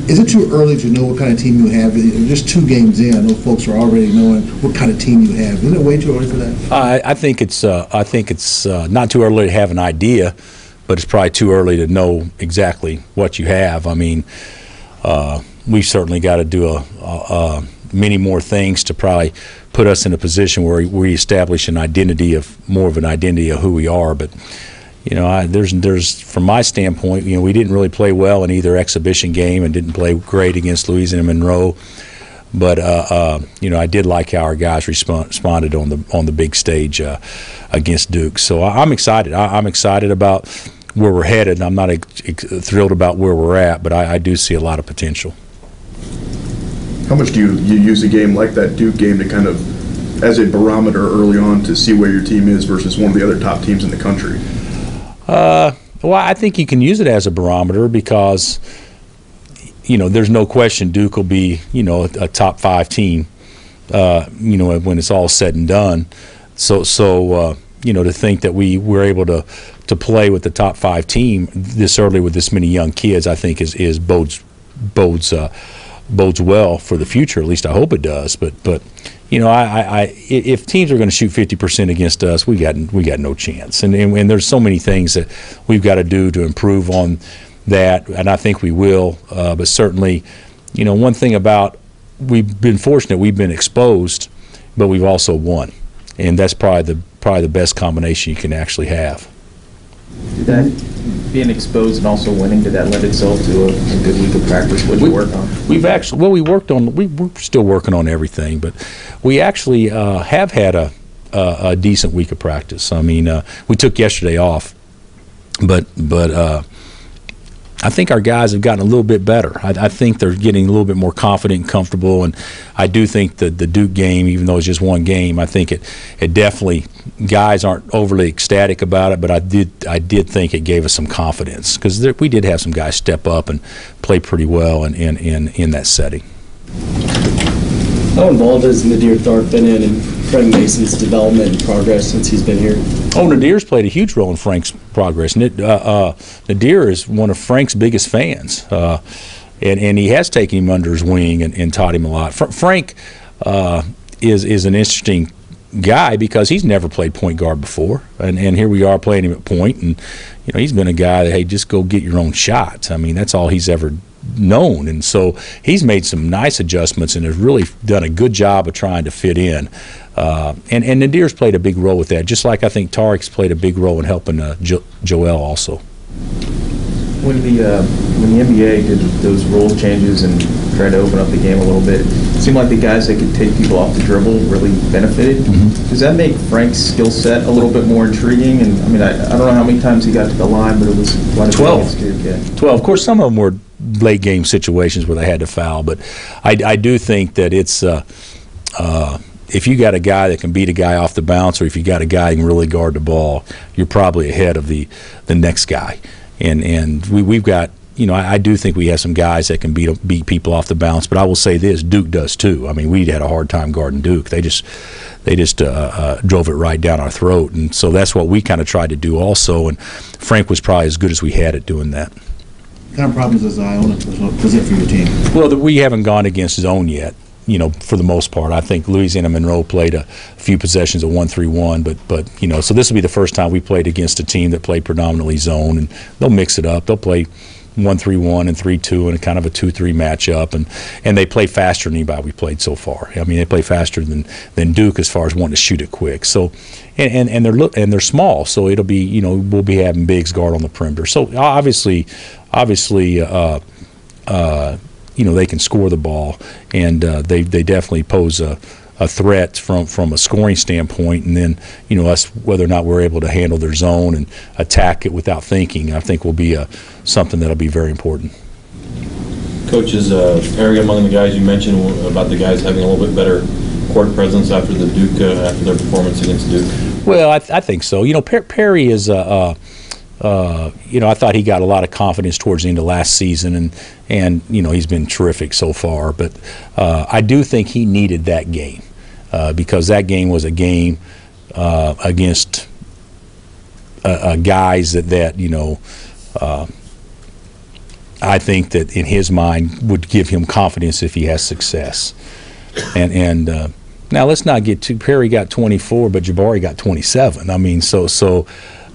Is it too early to know what kind of team you have? Just 2 games in, I know folks are already knowing what kind of team you have. Isn't it way too early for that? I think it's not too early to have an idea, but it's probably too early to know exactly what you have. I mean, we've certainly got to do many more things to probably put us in a position where we establish more of an identity of who we are. But you know, there's from my standpoint, you know, we didn't really play well in either exhibition game and didn't play great against Louisiana Monroe. But you know, I did like how our guys responded on the big stage against Duke. So I'm excited. I'm excited about where we're headed. I'm not thrilled about where we're at, but I do see a lot of potential. How much do you use a game like that Duke game to kind of, as a barometer early on, to see where your team is versus one of the other top teams in the country? Well, I think you can use it as a barometer because, you know, there's no question Duke will be, you know, a top 5 team, you know, when it's all said and done. So you know, to think that we were able to play with the top 5 team this early with this many young kids, I think is bodes well for the future. At least I hope it does. But you know, if teams are going to shoot 50% against us, we got no chance. And there's so many things that we've got to do to improve on that, and I think we will. But certainly, you know, one thing about we've been fortunate, we've been exposed, but we've also won, and that's probably the best combination you can actually have. Did that being exposed and also winning, did that lend itself to a good week of practice? What did you work on? We're still working on everything, but we actually have had a decent week of practice. I mean, we took yesterday off, but I think our guys have gotten a little bit better. I think they're getting a little bit more confident and comfortable, and I do think that the Duke game, even though it's just one game, I think it definitely, guys aren't overly ecstatic about it, but I did think it gave us some confidence because we did have some guys step up and play pretty well in that setting. How involved has Nadir Tharp been in Frank Mason's development and progress since he's been here? Oh, Nadir's played a huge role in Frank's progress. Nadir is one of Frank's biggest fans, and he has taken him under his wing and taught him a lot. Frank is an interesting guy because he's never played point guard before, and here we are playing him at point, and you know, he's been a guy that, hey, just go get your own shots. I mean, that's all he's ever known, and so he's made some nice adjustments and has really done a good job of trying to fit in. And Nadir's played a big role with that, just like I think Tariq's played a big role in helping Joel also. When the NBA did those rule changes and tried to open up the game a little bit, it seemed like the guys that could take people off the dribble really benefited. Mm-hmm. Does that make Frank's skill set a little bit more intriguing? And I mean, I don't know how many times he got to the line, but it was quite a 12. Duke, yeah. 12. Of course, some of them were late game situations where they had to foul, but I do think that it's if you got a guy that can beat a guy off the bounce, or if you got a guy that can really guard the ball, you're probably ahead of the next guy. And we've got, you know, I do think we have some guys that can beat people off the bounce, but I will say this, Duke does too. I mean, we had a hard time guarding Duke. They just drove it right down our throat, and so that's what we kind of tried to do also, and Frank was probably as good as we had at doing that. What kind of problems does Iona present for your team? Well, we haven't gone against zone yet, you know, for the most part. I think Louisiana Monroe played a few possessions of 1-3-1, but you know, so this will be the first time we played against a team that played predominantly zone, and they'll mix it up. They'll play 1-3-1 and 3-2 and kind of a 2-3 matchup, and they play faster than anybody we played so far. I mean, they play faster than Duke as far as wanting to shoot it quick. So, and they're small, so it'll be, you know, we'll be having bigs guard on the perimeter. So obviously, you know, they can score the ball, and they definitely pose a threat from a scoring standpoint. And then, you know, us, whether or not we're able to handle their zone and attack it without thinking, I think will be something that'll be very important. Coach, is Perry among the guys you mentioned about the guys having a little bit better court presence after the Duke after their performance against Duke? Well, I think so. You know, Perry is you know, I thought he got a lot of confidence towards the end of last season, and you know, he's been terrific so far. But I do think he needed that game because that game was a game against guys that you know, I think that in his mind would give him confidence if he has success. And now let's not get too. Perry got 24, but Jabari got 27. I mean,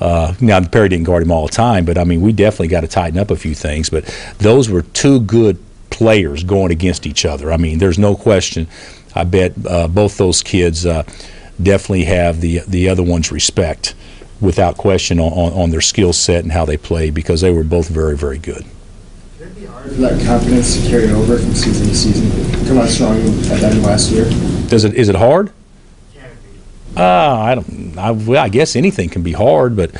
now Perry didn't guard him all the time, but I mean, we definitely got to tighten up a few things. But those were two good players going against each other. I mean, there's no question. I bet both those kids definitely have the other one's respect, without question, on their skill set and how they play, because they were both very, very good. Can it be hard for that confidence to carry over from season to season? Come out strong at that last year. Is it hard? I guess anything can be hard, but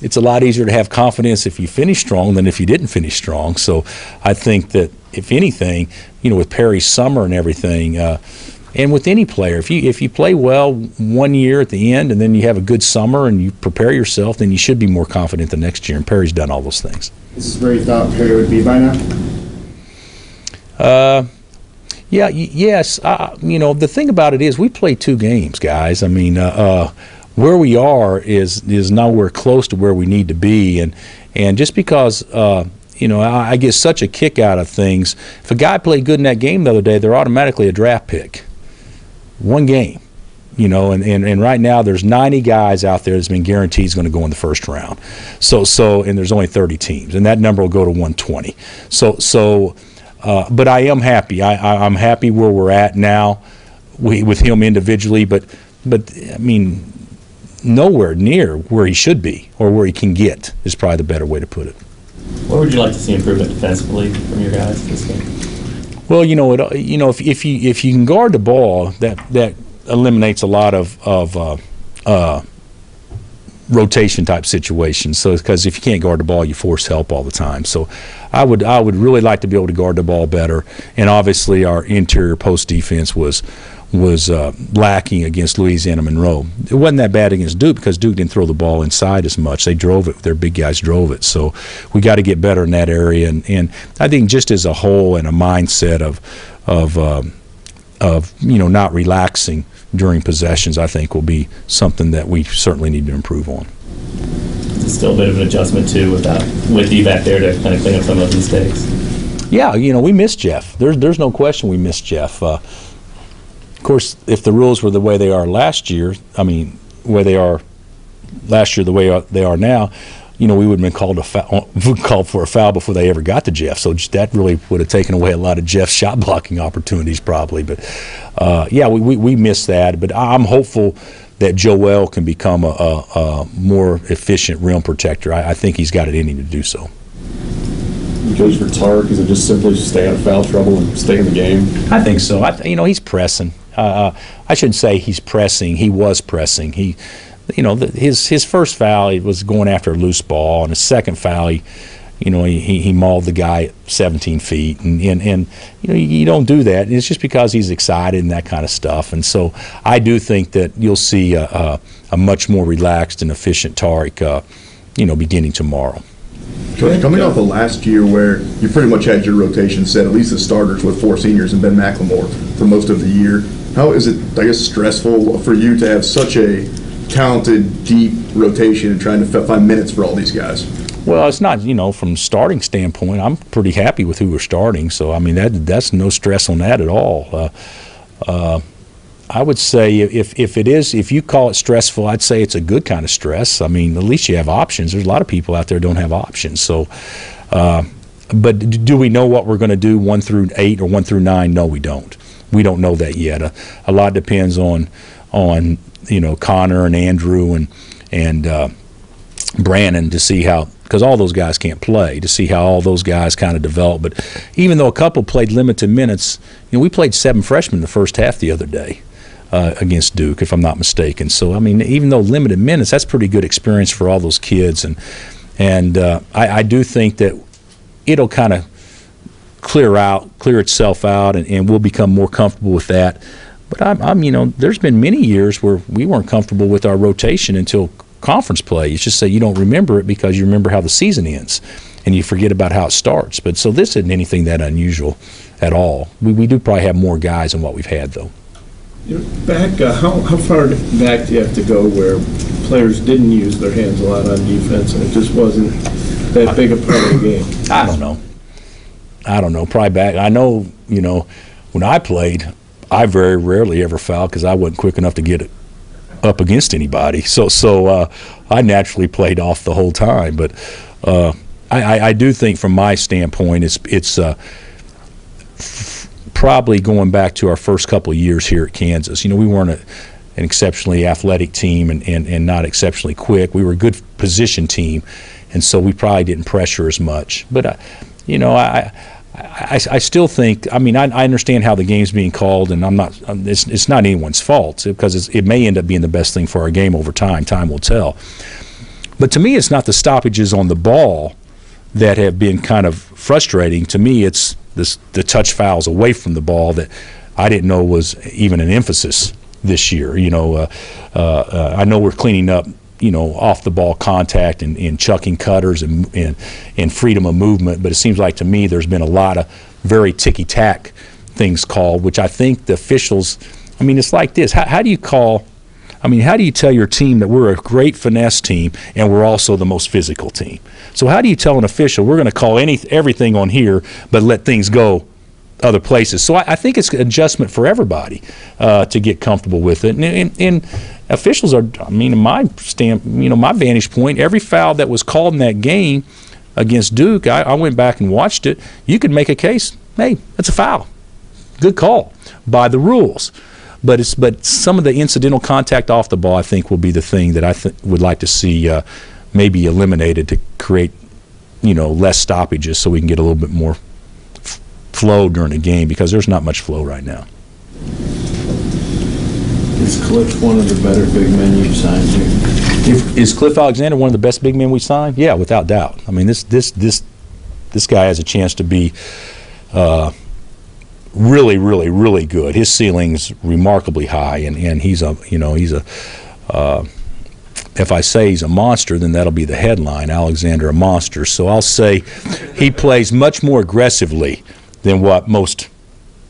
it's a lot easier to have confidence if you finish strong than if you didn't finish strong. So I think that if anything, with Perry's summer and everything, and with any player, if you play well one year at the end and then you have a good summer and you prepare yourself, then you should be more confident the next year. And Perry's done all those things. Is this where you thought Perry would be by now? Yeah, yes. The thing about it is we play 2 games, guys. I mean, where we are is nowhere close to where we need to be, and just because I get such a kick out of things. If a guy played good in that game the other day, they're automatically a draft pick. 1 game, and right now there's 90 guys out there that's been guaranteed he's going to go in the first round. And there's only 30 teams, and that number will go to 120. But I am happy. I'm happy where we're at now with him individually, but I mean, nowhere near where he should be or where he can get is probably the better way to put it. Where would you like to see improvement defensively from your guys this game? Well, if you can guard the ball, that eliminates a lot of rotation type situations. So because if you can't guard the ball, you force help all the time. So I would really like to be able to guard the ball better. And obviously our interior post defense was lacking against Louisiana Monroe. It wasn't that bad against Duke because Duke didn't throw the ball inside as much. They drove it. Their big guys drove it. So we got to get better in that area. And I think just as a whole and a mindset of not relaxing during possessions, I think will be something that we certainly need to improve on. It's still a bit of an adjustment too with you back there to kind of clean up some of those mistakes. Yeah, we miss Jeff. There's no question we miss Jeff. Of course, if the rules were the way they are last year, where they are last year, the way they are now, we would have been called for a foul before they ever got to Jeff. So that really would have taken away a lot of Jeff's shot blocking opportunities probably. But we miss that. But I'm hopeful that Joel can become a more efficient rim protector. I think he's got it in him to do so. Coach, for Tark, is it just simply stay out of foul trouble and stay in the game? I think so. He's pressing. I shouldn't say he's pressing. He was pressing. His first foul, he was going after a loose ball, and his second foul, he mauled the guy at 17 feet, and you don't do that. It's just because he's excited and that kind of stuff. And so I do think that you'll see a much more relaxed and efficient Tarek, beginning tomorrow. Coach, coming off of last year where you pretty much had your rotation set, at least the starters with 4 seniors and Ben McLemore for most of the year, how is it, I guess, stressful for you to have such a talented, deep rotation and trying to find minutes for all these guys? Well, it's not, from starting standpoint, I'm pretty happy with who we're starting. So, that's no stress on that at all. I would say if you call it stressful, I'd say it's a good kind of stress. At least you have options. There's a lot of people out there who don't have options. So, but do we know what we're going to do 1 through 8 or 1 through 9? No, we don't. We don't know that yet. A lot depends on Connor and Andrew and Brandon to see how, because all those guys can't play, to see how all those guys kind of develop. But even though a couple played limited minutes, we played 7 freshmen the first half the other day against Duke, if I'm not mistaken. So, even though limited minutes, that's pretty good experience for all those kids. And I do think that it'll kind of clear itself out, and we'll become more comfortable with that. But there's been many years where we weren't comfortable with our rotation until conference play. It's just that you don't remember it because you remember how the season ends, and you forget about how it starts. But so this isn't anything that unusual at all. We do probably have more guys than what we've had, though. Back, how far back do you have to go where players didn't use their hands a lot on defense and it just wasn't that big a part of the game? I don't know. I don't know, probably back. I know, you know, when I played, I very rarely ever fouled because I wasn't quick enough to get it up against anybody. So I naturally played off the whole time. But I do think, from my standpoint, it's probably going back to our first couple of years here at Kansas. You know, we weren't an exceptionally athletic team and not exceptionally quick. We were a good position team, and so we probably didn't pressure as much. But you know, I still think. I mean, I understand how the game's being called, and I'm not. It's not anyone's fault because it may end up being the best thing for our game over time. Time will tell. But to me, it's not the stoppages on the ball that have been kind of frustrating. To me, it's the touch fouls away from the ball that I didn't know was even an emphasis this year. You know, I know we're cleaning up, you know, off the ball contact and chucking cutters and freedom of movement, but it seems like to me there's been a lot of very ticky-tack things called, which I think the officials, I mean, it's like this. How do you call, I mean, how do you tell your team that we're a great finesse team and we're also the most physical team? So how do you tell an official we're going to call everything on here but let things go other places? So I think it's an adjustment for everybody to get comfortable with it. And officials are, I mean, in my my vantage point, every foul that was called in that game against Duke, I went back and watched it. You could make a case, hey, that's a foul. Good call by the rules. But some of the incidental contact off the ball, I think, will be the thing that I would like to see maybe eliminated to create, you know, less stoppages so we can get a little bit more flow during the game, because there's not much flow right now. Is Cliff one of the better big men you've signed here? Is Cliff Alexander one of the best big men we signed? Yeah, without doubt. I mean, this guy has a chance to be really, really, really good. His ceiling's remarkably high, and he's a if I say he's a monster, then that'll be the headline, Alexander a monster. So I'll say he plays much more aggressively than what most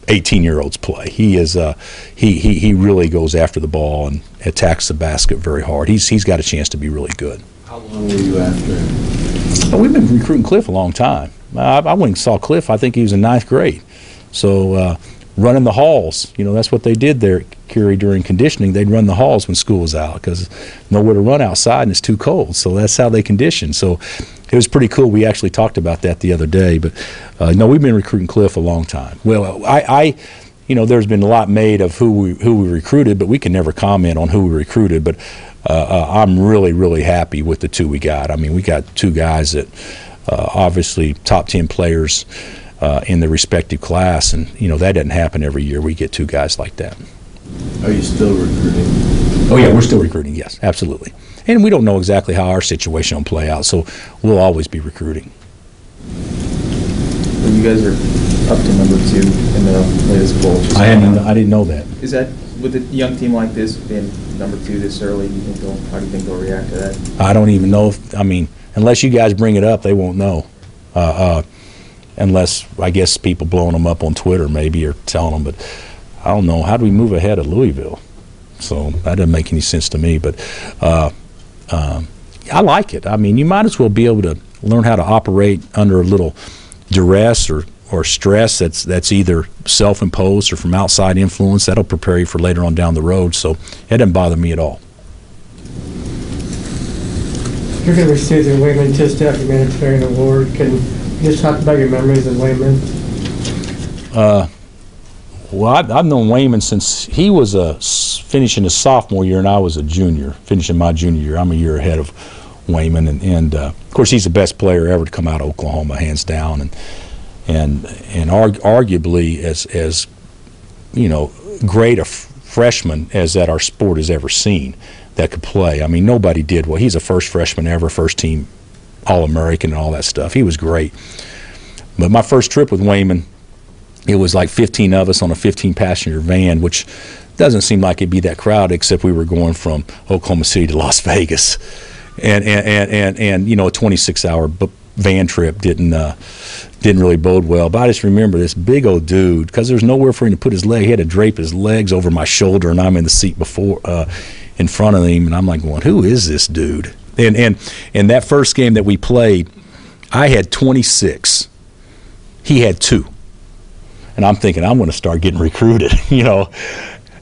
18-year-olds play. He is he really goes after the ball and attacks the basket very hard. He's got a chance to be really good. How long were you after him? Well, we've been recruiting Cliff a long time. I went and saw Cliff. I think he was in 9th grade. So running the halls, you know, that's what they did there at Curie during conditioning. They'd run the halls when school was out because nowhere to run outside and it's too cold. So that's how they conditioned. So it was pretty cool. We actually talked about that the other day. But no, we've been recruiting Cliff a long time. Well, you know, there's been a lot made of who we recruited, but we can never comment on who we recruited. But I'm really, really happy with the two we got. I mean, we got two guys that obviously top 10 players in the respective class, and you know that doesn't happen every year. We get two guys like that. Are you still recruiting? Oh yeah, we're still recruiting. Yes, absolutely. And we don't know exactly how our situation will play out, so we'll always be recruiting. Well, you guys are up to number 2 in the latest poll. I didn't know that. Is that, with a young team like this being number 2 this early? How do you think they'll react to that? I don't even know if, I mean, unless you guys bring it up, they won't know. Unless, I guess, people blowing them up on Twitter maybe or telling them, but I don't know. How do we move ahead of Louisville? So that doesn't make any sense to me, but I like it. I mean, you might as well be able to learn how to operate under a little duress or stress that's either self-imposed or from outside influence. That'll prepare you for later on down the road, so it doesn't bother me at all. You're going to receive the Wayman Tistaff Humanitarian Award. Can you just talk about your memories of Wayman? Well, I've known Wayman since he was finishing his sophomore year and I was a junior, finishing my junior year. I'm a year ahead of Wayman, and of course he's the best player ever to come out of Oklahoma, hands down, and arguably as you know, great a freshman as that our sport has ever seen that could play. I mean, nobody did well. He's a first freshman ever, first team All-American and all that stuff. He was great. But my first trip with Wayman, it was like 15 of us on a 15-passenger van, which doesn't seem like it'd be that crowded, except we were going from Oklahoma City to Las Vegas, and you know, a 26-hour van trip didn't really bode well. But I just remember this big old dude, because there's nowhere for him to put his leg. He had to drape his legs over my shoulder, and I'm in the seat in front of him, and I'm like going, who is this dude? And that first game that we played, I had 26. he had 2. And I'm thinking, I'm going to start getting recruited, you know.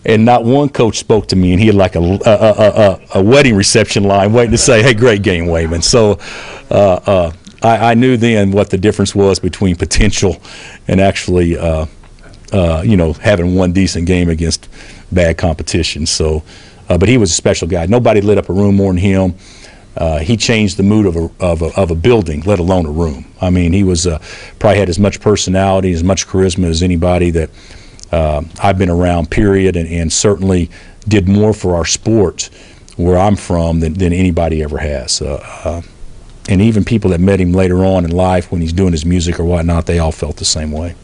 And not one coach spoke to me, and he had like a wedding reception line waiting to say, hey, great game, Wayman. So I knew then what the difference was between potential and actually, you know, having one decent game against bad competition. So, but he was a special guy. Nobody lit up a room more than him. He changed the mood of a building, let alone a room. I mean, he was probably had as much personality, as much charisma as anybody that I've been around, period, and certainly did more for our sport where I'm from than anybody ever has. And even people that met him later on in life when he's doing his music or whatnot, they all felt the same way.